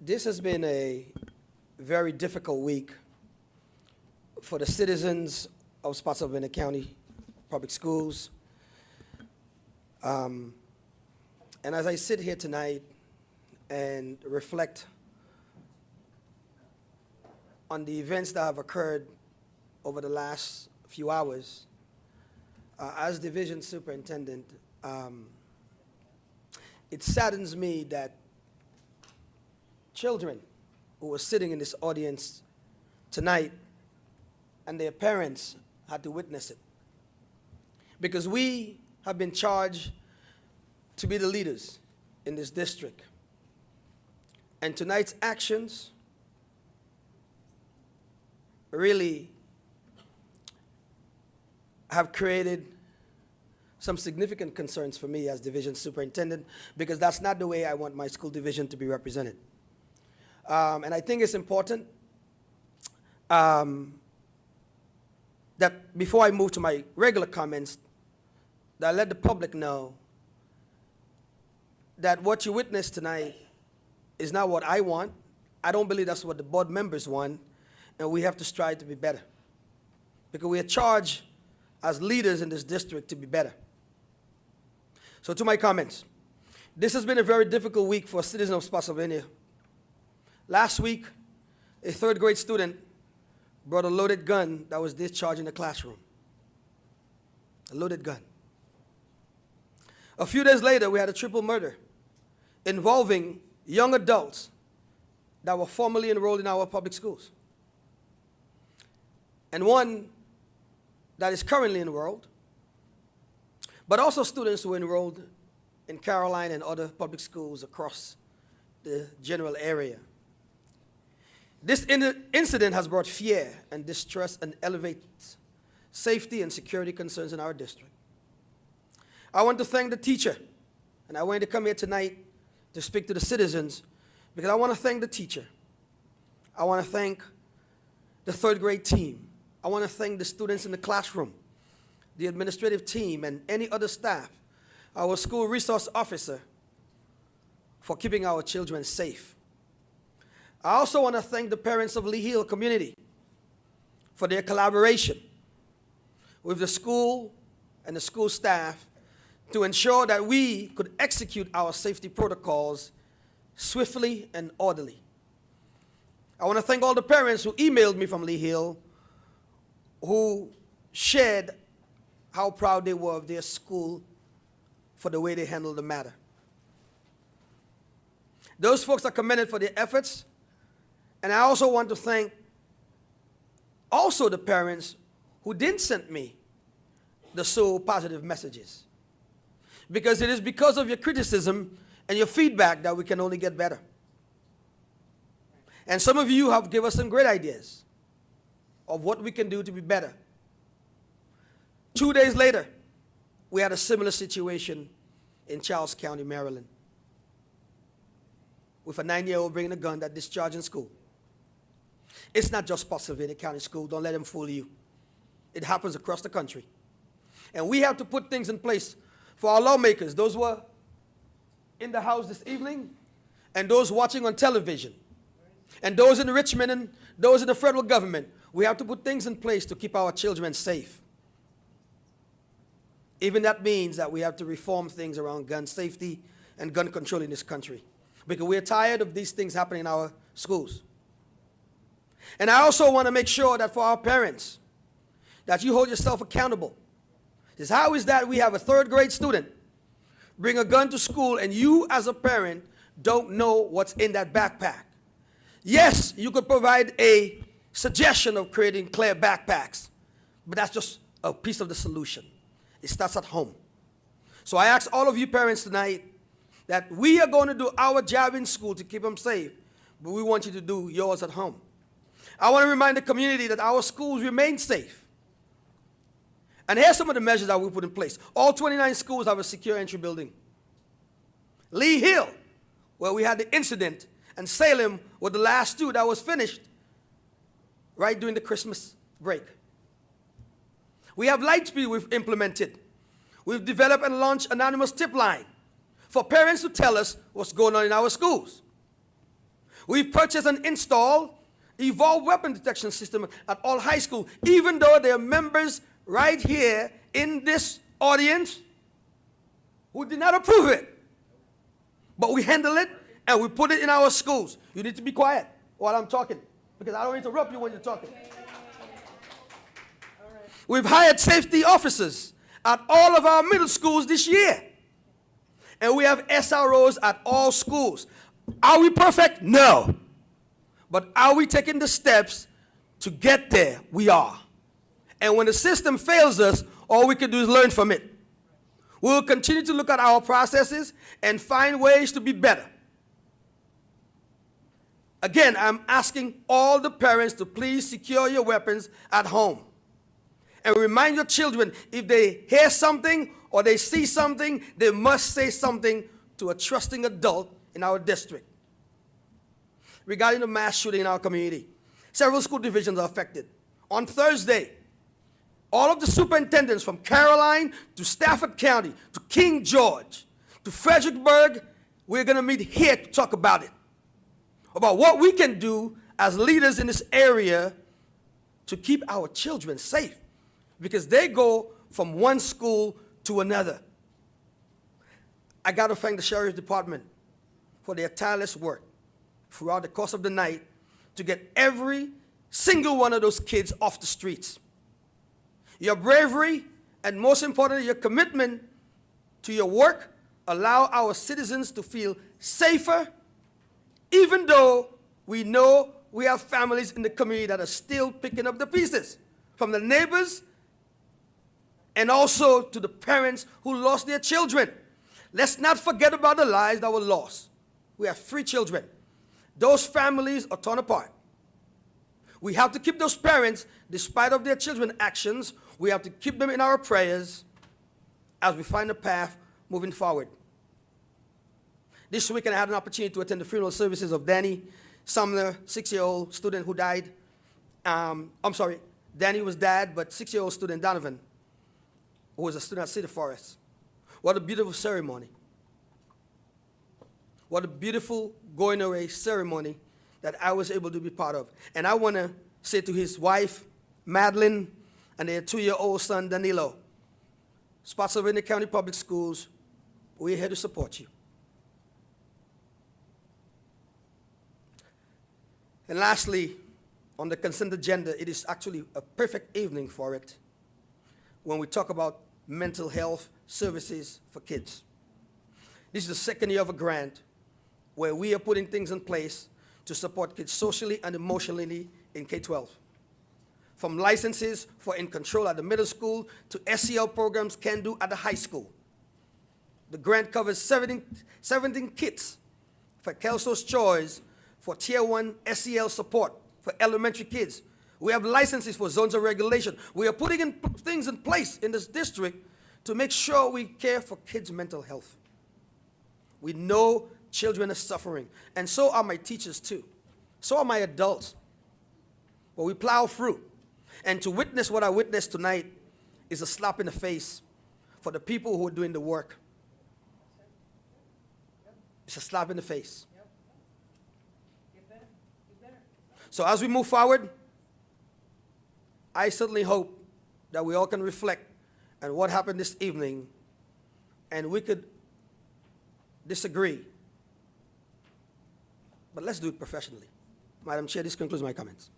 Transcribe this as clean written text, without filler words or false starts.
This has been a very difficult week for the citizens of Spotsylvania County Public Schools. And as I sit here tonight and reflect on the events that have occurred over the last few hours, as division superintendent, it saddens me that children who were sitting in this audience tonight and their parents had to witness it. Because we have been charged to be the leaders in this district. And tonight's actions really have created some significant concerns for me as division superintendent, because that's not the way I want my school division to be represented. And I think it's important that before I move to my regular comments, that I let the public know that what you witnessed tonight is not what I want. I don't believe that's what the board members want, and we have to strive to be better. Because we are charged as leaders in this district to be better. So to my comments, this has been a very difficult week for citizens of Spotsylvania. Last week, a third grade student brought a loaded gun that was discharged in the classroom. A loaded gun. A few days later, we had a triple murder involving young adults that were formerly enrolled in our public schools. And one that is currently enrolled, but also students who were enrolled in Caroline and other public schools across the general area. This incident has brought fear and distress and elevates safety and security concerns in our district. I want to thank the teacher, and I wanted to come here tonight to speak to the citizens because I want to thank the teacher. I want to thank the third grade team. I want to thank the students in the classroom, the administrative team, and any other staff, our school resource officer, for keeping our children safe. I also want to thank the parents of Lee Hill community for their collaboration with the school and the school staff to ensure that we could execute our safety protocols swiftly and orderly. I want to thank all the parents who emailed me from Lee Hill who shared how proud they were of their school for the way they handled the matter. Those folks are commended for their efforts. And I also want to thank also the parents who didn't send me the so positive messages. Because it is because of your criticism and your feedback that we can only get better. And some of you have given us some great ideas of what we can do to be better. 2 days later, we had a similar situation in Charles County, Maryland, with a 9-year-old bringing a gun that discharged in school. It's not just Spotsylvania County School. Don't let them fool you. It happens across the country. And we have to put things in place for our lawmakers, those who are in the House this evening, and those watching on television, and those in Richmond and those in the federal government. We have to put things in place to keep our children safe. Even that means that we have to reform things around gun safety and gun control in this country, because we're tired of these things happening in our schools. And I also want to make sure that for our parents, that you hold yourself accountable. How is that we have a third grade student bring a gun to school and you as a parent don't know what's in that backpack? Yes, you could provide a suggestion of creating clear backpacks, but that's just a piece of the solution. It starts at home. So I ask all of you parents tonight that we are going to do our job in school to keep them safe, but we want you to do yours at home. I want to remind the community that our schools remain safe. And here's some of the measures that we put in place. All 29 schools have a secure entry building. Lee Hill, where we had the incident, and Salem were the last two that was finished right during the Christmas break. We have Lightspeed we've implemented. We've developed and launched anonymous tip line for parents to tell us what's going on in our schools. We've purchased and installed evolved weapon detection system at all high schools, even though there are members right here in this audience who did not approve it. But we handle it and we put it in our schools. You need to be quiet while I'm talking, because I don't interrupt you when you're talking. We've hired safety officers at all of our middle schools this year. And we have SROs at all schools. Are we perfect? No. But are we taking the steps to get there? We are. And when the system fails us, all we can do is learn from it. We'll continue to look at our processes and find ways to be better. Again, I'm asking all the parents to please secure your weapons at home. And remind your children, if they hear something or they see something, they must say something to a trusting adult in our district. Regarding the mass shooting in our community, several school divisions are affected. On Thursday, all of the superintendents from Caroline to Stafford County to King George to Fredericksburg, we're going to meet here to talk about it, about what we can do as leaders in this area to keep our children safe, because they go from one school to another. I got to thank the Sheriff's Department for their tireless work throughout the course of the night to get every single one of those kids off the streets. Your bravery and, most importantly, your commitment to your work allow our citizens to feel safer, even though we know we have families in the community that are still picking up the pieces, from the neighbors and also to the parents who lost their children. Let's not forget about the lives that were lost. We have 3 children. Those families are torn apart. We have to keep those parents, despite of their children's actions, we have to keep them in our prayers as we find a path moving forward. This weekend I had an opportunity to attend the funeral services of Danny Sumner, 6-year-old student who died. Danny was dad, but 6-year-old student Donovan, who was a student at City Forest. What a beautiful ceremony. What a beautiful going away ceremony that I was able to be part of. And I want to say to his wife, Madeline, and their 2-year-old son, Danilo, Spotsylvania County Public Schools, we're here to support you. And lastly, on the consent agenda, it is actually a perfect evening for it when we talk about mental health services for kids. This is the second year of a grant where we are putting things in place to support kids socially and emotionally in K-12. From licenses for In Control at the middle school to SEL programs Can Do at the high school. The grant covers 17 kits for Kelso's Choice for Tier 1 SEL support for elementary kids. We have licenses for zones of regulation. We are putting things in place in this district to make sure we care for kids' mental health. We know children are suffering, and so are my teachers too. So are my adults. But we plow through. And to witness what I witnessed tonight is a slap in the face for the people who are doing the work. It's a slap in the face. So as we move forward, I certainly hope that we all can reflect on what happened this evening, and we could disagree, but let's do it professionally. Madam Chair, this concludes my comments.